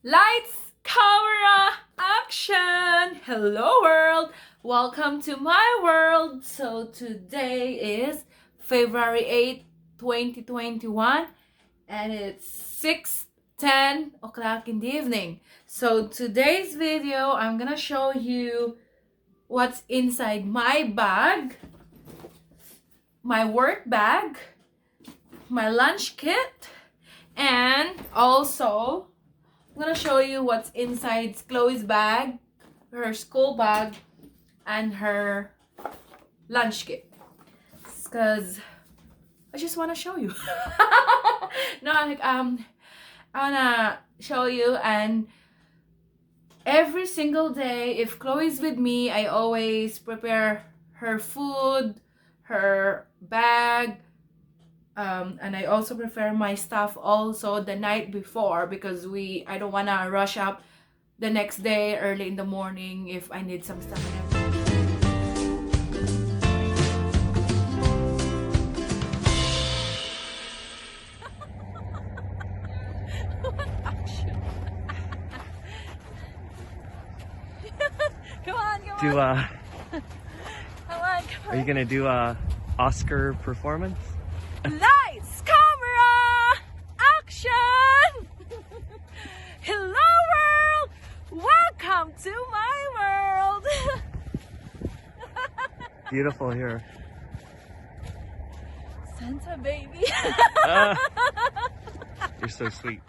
Lights, camera, action! Hello world! Welcome to my world. So today is February 8th, 2021 and it's 6:10 o'clock in the evening. So today's video, I'm gonna show you what's inside my bag, my work bag, my lunch kit, and also I'm gonna show you what's inside Chloe's bag, her school bag, and her lunch kit. Cause I just wanna show you. No, I wanna show you, and every single day, if Chloe's with me, I always prepare her food, her bag, and I also prepare my stuff also the night before because I don't wanna rush up the next day early in the morning if I need some stuff and everything. Come on. Do Come on, are you gonna do a Oscar performance? Lights, camera, action! Hello world! Welcome to my world! Beautiful here. Santa baby. You're so sweet.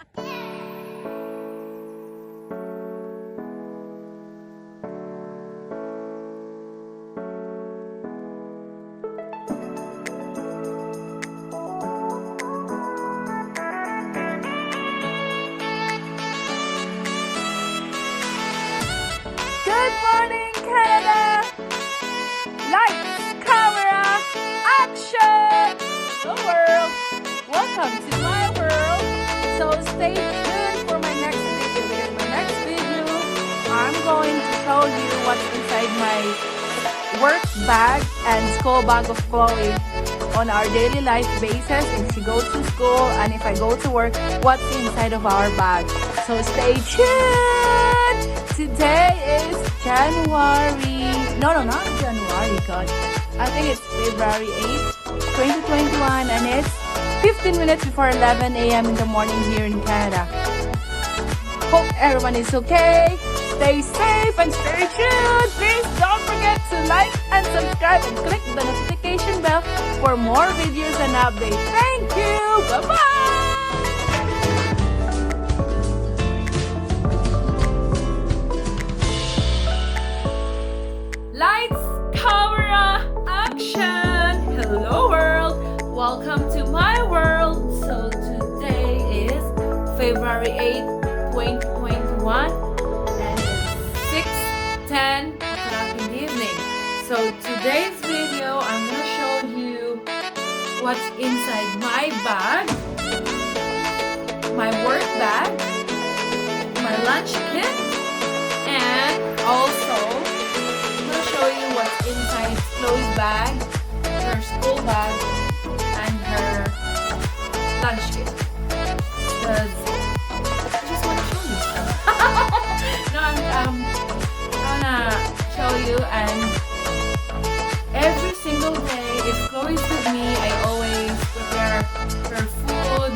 Good morning, Canada! Lights, camera, action! Hello world! Welcome to my world! So stay tuned for my next video. In my next video, I'm going to show you what's inside my work bag and school bag of Chloe on our daily life basis. If she goes to school and if I go to work, what's inside of our bag. So stay tuned! Today is January. No, not January, God. I think it's February 8th, 2021, and it's 15 minutes before 11 a.m. in the morning here in Canada. Hope everyone is okay. Stay safe and stay tuned. Please don't forget to like and subscribe and click the notification bell for more videos and updates. Thank you. Bye-bye. Lights, camera, action! Hello world! Welcome to my world. So today is February 8th, 2021 and it's 6:10 o'clock in the evening. So today's video, I'm gonna show you what's inside my bag, my work bag, my lunch kit, and also show you what's inside Chloe's bag, her school bag, and her lunch kit. Because I just want to show you stuff. No, I wanna show you, and every single day, if Chloe's with me, I always prepare her food,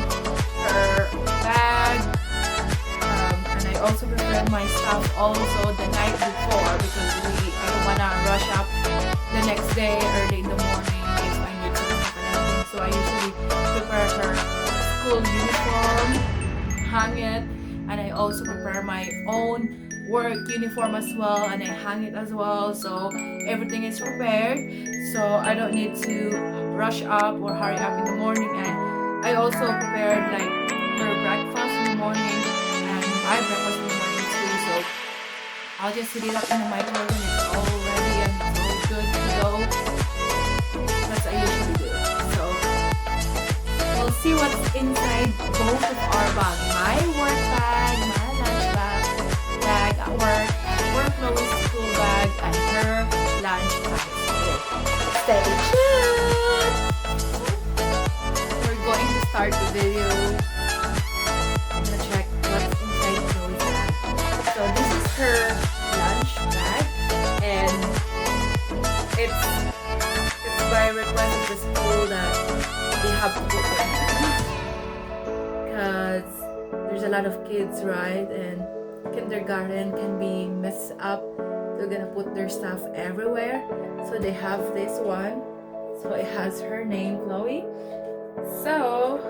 her bag, and I also prepare my stuff also the night before because I don't wanna rush up the next day early in the morning if I need some stuff and everything. So I usually prepare her school uniform, hang it, and I also prepare my own work uniform as well, and I hang it as well. So everything is prepared, so I don't need to rush up or hurry up in the morning. And I also prepared like her breakfast in the morning and my breakfast in the morning too. So I'll just heat it up in the microwave and it's all ready and it's all good to go. That's I usually do. So we'll see what's inside both of our bags. My work bag, my lunch bag at work Chloe's school bag, and her lunch bag. So stay tuned! We're going to start the video. I'm gonna check what's inside Chloe's have to put them because there's a lot of kids, right? And kindergarten can be messed up. They're gonna put their stuff everywhere. So they have this one. So it has her name, Chloe. So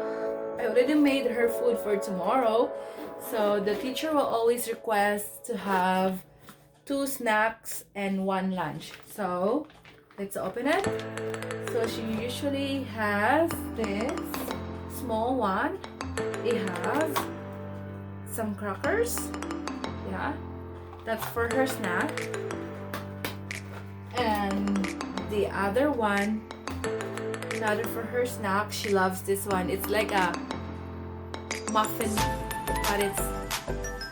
I already made her food for tomorrow. So the teacher will always request to have 2 snacks and 1 lunch. So let's open it. So she usually has this small one. It has some crackers. Yeah, that's for her snack. And the other one, another for her snack. She loves this one. It's like a muffin, but it's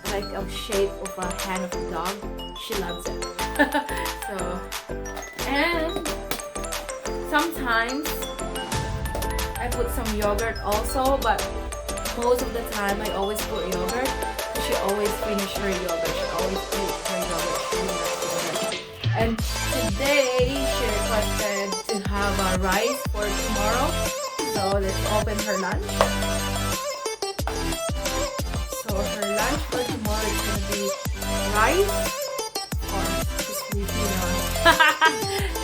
like a shape of a hand of a dog. She loves it. So, and sometimes I put some yogurt also, but most of the time I always put yogurt. She always finish her yogurt. She always eat her yogurt. She loves yogurt. And today she requested to have a rice for tomorrow. So let's open her lunch. So her lunch for tomorrow is gonna be rice or just Filipino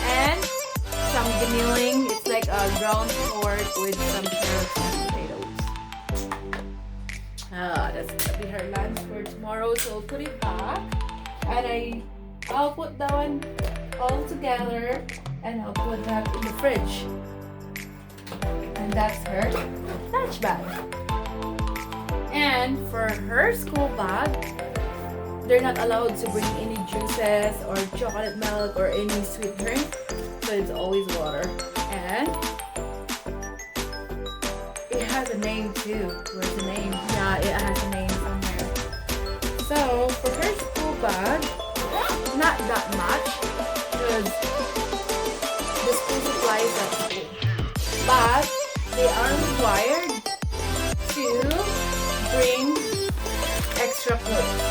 and some giniling. It's like a ground pork with some carrots and potatoes. That's gonna be her lunch for tomorrow. So I'll put it back and I'll put that one all together and I'll put that in the fridge. And that's her lunch bag. And for her school bag, they're not allowed to bring any juices or chocolate milk or any sweet drink. So it's always water. And it has a name too. Where's the name? Yeah, it has a name somewhere. So for her school bag, not that much because the school supplies at school. But they are required to bring extra clothes.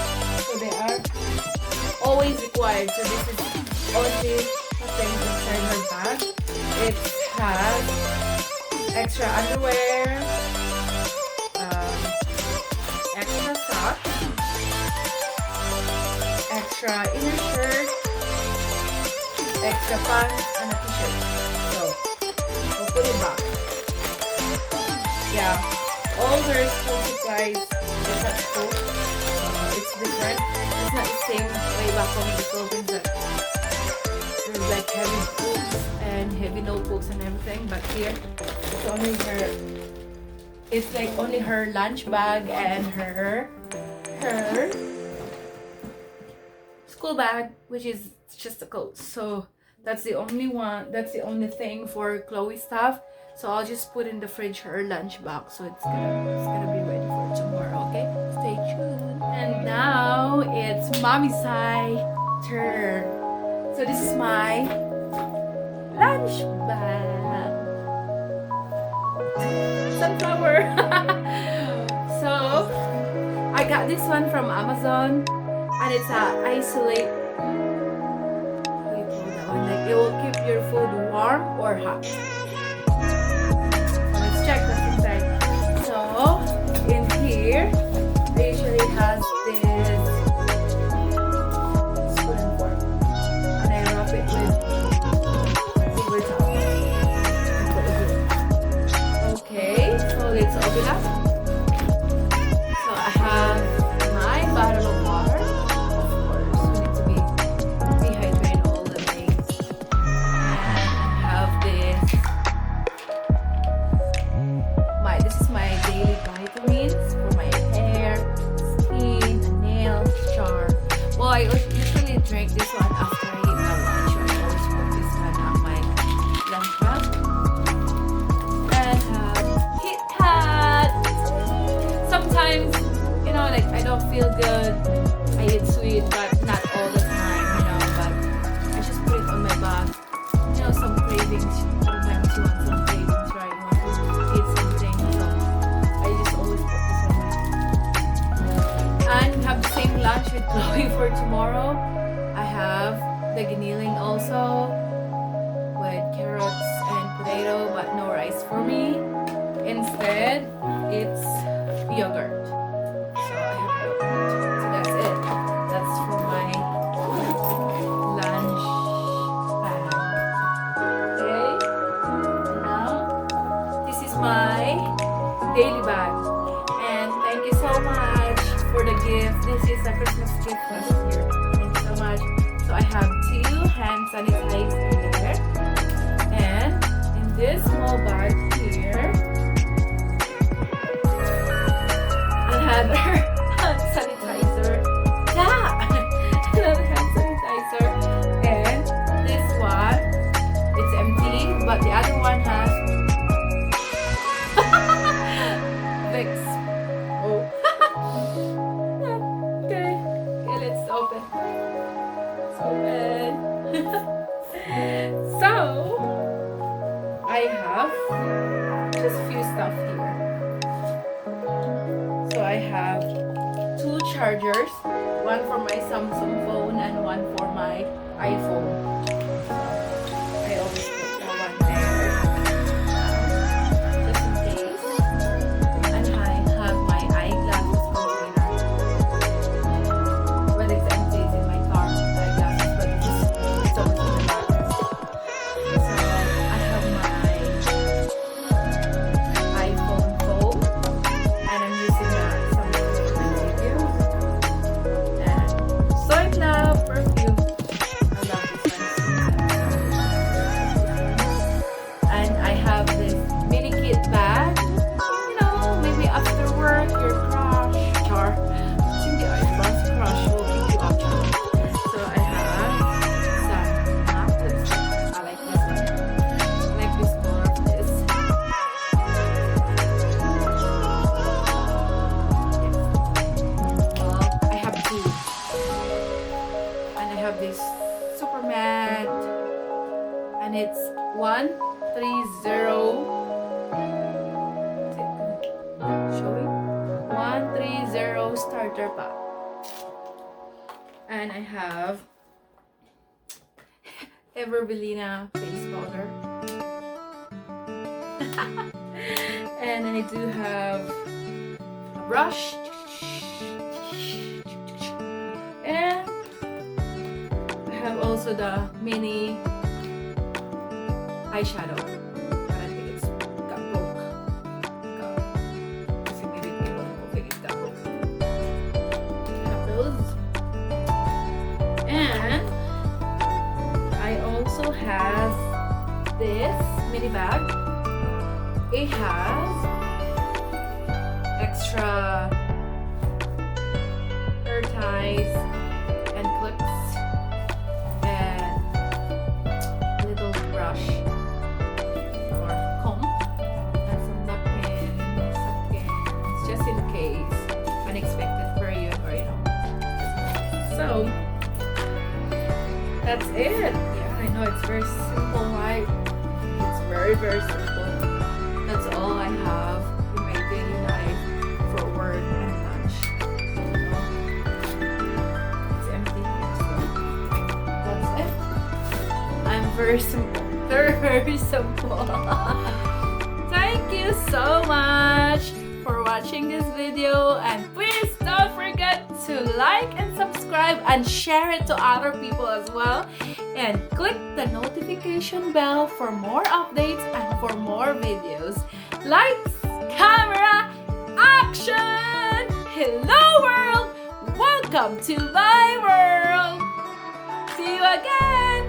So they are always required. So this is only a thing inside her bag. It has extra underwear, extra socks, extra inner shirt, extra pants, and a t-shirt. So we'll put it back. Yeah, all their school supplies is at school. It's different. It's not the same way back home in the Philippines that there's like heavy books and heavy notebooks and everything. But here, it's only her. It's like only her lunch bag and her school bag, which is just a coat. So that's the only one. That's the only thing for Chloe's stuff. So I'll just put in the fridge her lunch box. So it's gonna be ready for tomorrow. Okay, stay tuned. And now it's Mommy Zhai turn. So this is my lunch bag. Sunflower. So I got this one from Amazon, and it's a isolate. What do you call that one? Like it will keep your food warm or hot. So let's check what's inside. So in here, it usually has this spoon and fork, and I wrap it with paper towel and put it here. Okay, so let's open up. So I have my bottle of water. Of course, we need to be dehydrated all the days. And I have this. This is my daily vitamins for my hair, skin, nails, jar. Well, I usually drink this one after I eat my lunch. I always put this one on my lunch bag. And Kit Kat. Sometimes, you know, like I don't feel good. I eat sweet, but not all the time, you know. But I just put it on my bag. You know, some cravings. Sometimes you want some cravings, right? You want to eat something. So I just always put this on my bag. And we have the same lunch with Chloe for tomorrow. I have the giniling also with carrots and potato, but no rice for me. Instead, it's yogurt. So I have yogurt. So that's it. That's for my lunch bag. Okay? And now, this is my daily bag. And thank you so much for the gift. This is a Christmas gift last year. Thank you so much. So I have 2 hand sanitizer there. And in this small bag here, another hand sanitizer. Yeah! Another hand sanitizer. And this one, it's empty, but the other one has Vicks. Oh. Okay. Okay, let's open. Let's open. So, I have just few stuff here. So I have 2 chargers, one for my Samsung phone and one for my iPhone. I always put that one there, just in case. And I have my eyeglasses container. When it's empty, it's in my car. Eyeglasses, but it's always in the bathroom. So I have my iPhone phone, and I'm using that sometimes for my videos. And Soy Love perfume. I love this one. And I have this mini kit bag. You know, maybe after work, your crush, char. Hindi ay bus crush will pick you up. So I have some matte lipstick. I like this one. I like this more of this. Well, I have 2. And I have this super matte. And it's 130. Showing 130 starter pack. And I have Everbelina face powder. And I do have a brush. And I have also the mini eyeshadow. But I think it's got broke. Kasi maybe people will think it's got broke. I have those. And I also have this mini bag. It has extra hair ties and clips and little brush or comb and some napkins, just in case unexpected period or So that's it. Yeah, I know it's very simple, right? It's very, very simple. That's all I have in my daily life for work and lunch. It's empty here, so that's it. I'm very simple. Very simple. Thank you so much for watching this video, and please don't forget to like and subscribe and share it to other people as well, and click the notification bell for more updates and for more videos. Lights, camera, action! Hello world! Welcome to my world! See you again!